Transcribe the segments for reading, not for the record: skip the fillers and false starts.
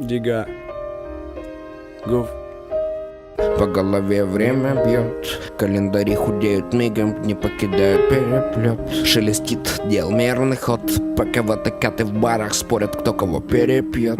Дига. Гуф. По голове время бьет, календари худеют мигом, не покидая переплет. Шелестит дел мерный ход, пока ватыкаты в барах спорят, кто кого перепьет.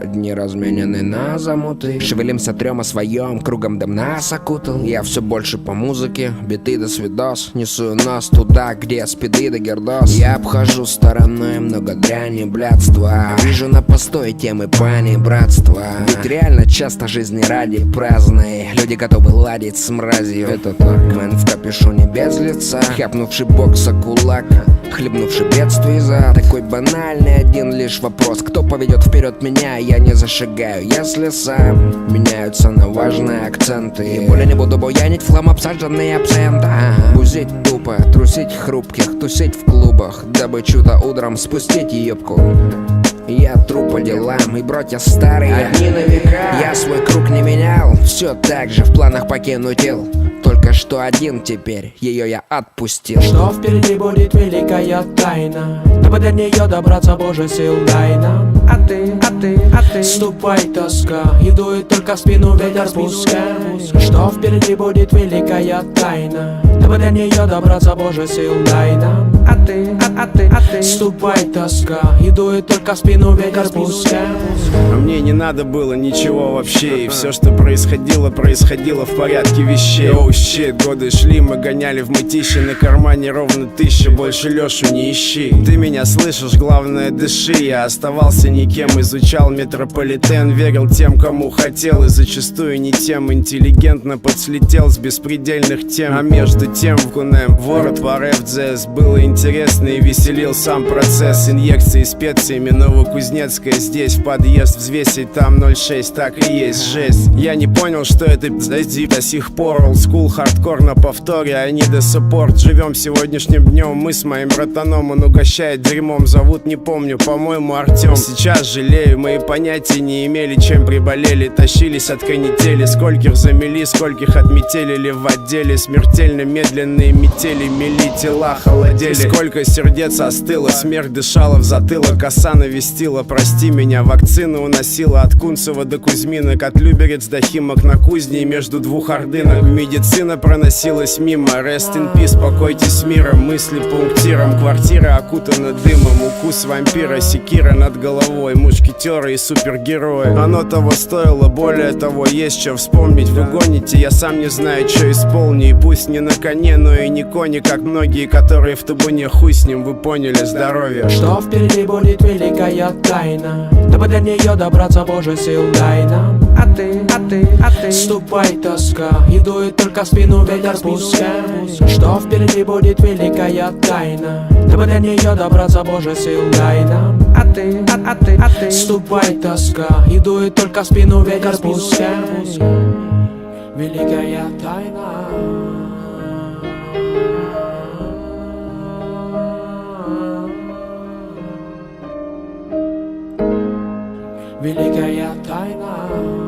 Дни разменены на замуты, шевелимся трем о своем, кругом дым нас окутал. Я все больше по музыке, биты до свидос, несу нас туда, где спиды да гердос. Я обхожу стороной много дряни, блядства, вижу на постое темы пани, братства. Ведь реально часто жизни ради праздной, люди готовы ладить с мразью. Это так, мэн в капюшоне без лица, хапнувший бокса кулак, хлебнувший бедствий за. Такой банальный один лишь вопрос: кто поведет вперед меня? Я не зашагаю, если сам. Меняются на важные акценты, и более не буду буянить флам обсаженный абсент. Бузить тупо, трусить хрупких, тусить в клубах, дабы чудо утром спустить ебку. Я тру по делам, и братья старые одни на века. Я свой круг не менял, все так же в планах покинуть ил. Только что один теперь, ее я отпустил. Что впереди будет великая тайна, дабы до нее добраться, Боже, сил дай нам. А ты ступай, тоска, и дует только в спину ветер пускай. Что впереди будет великая тайна, дабы до нее добраться, Боже, сил дай нам. А ты ступай, тоска, и дует только в спину ветер пускай. А мне не надо было ничего вообще, и все, что происходило, происходило в порядке вещей. Оу, щит, годы шли, мы гоняли в мытище, на кармане ровно 1000, больше Лешу не ищи. Ты меня слышишь, главное дыши. Я оставался никем, изучал метрополитен, верил тем, кому хотел, и зачастую не тем. Интеллигентно подслетел с беспредельных тем. А между тем в Кунем ворот по РФДЗ было интересно и веселил сам процесс. Инъекции специями, Новокузнецкая здесь, в подъезд взвесить там 0,6, так и есть жесть. Я не понял, что это пиздец до сих пор. Олдскул, хардкор на повторе, а не до саппорт. Живем сегодняшним днем, мы с моим братаном, он угощает дерьмом. Зовут не помню, по-моему Артем. Сейчас жалею, мои понятия не имели, чем приболели. Тащились от канители, скольких замели, скольких отметелили в отделе. Смертельно медленные метели мели, тела холодели. Сколько сердец остыло, смерть дышала в затылок, коса навестила. Прости меня, вакцина уносила от Кунцева до Кузьминок, от Люберец до Химок на кузне и между двух ордынок. Медицина проносилась мимо, rest in peace, покойтесь с миром. Мысли пунктиром, квартира окутана дымом. Укус вампира, секира над головой, мушкетеры и супергерои. Оно того стоило, более того, есть что вспомнить. Вы гоните, я сам не знаю, что исполню. И пусть не на коне, но и не кони, как многие, которые в табуне, хуй с ним, вы поняли, здоровье. Что впереди будет великая тайна, дабы до нее добраться, Боже, сил дай нам. А ты ступай, тоска, и дует только в спину ветер пускай. Что впереди будет великая тайна, дабы до нее добраться, Боже, сил дай нам. А ты ступай, тоска, и дует только в спину ветер пускай. Великая тайна. Великая тайна.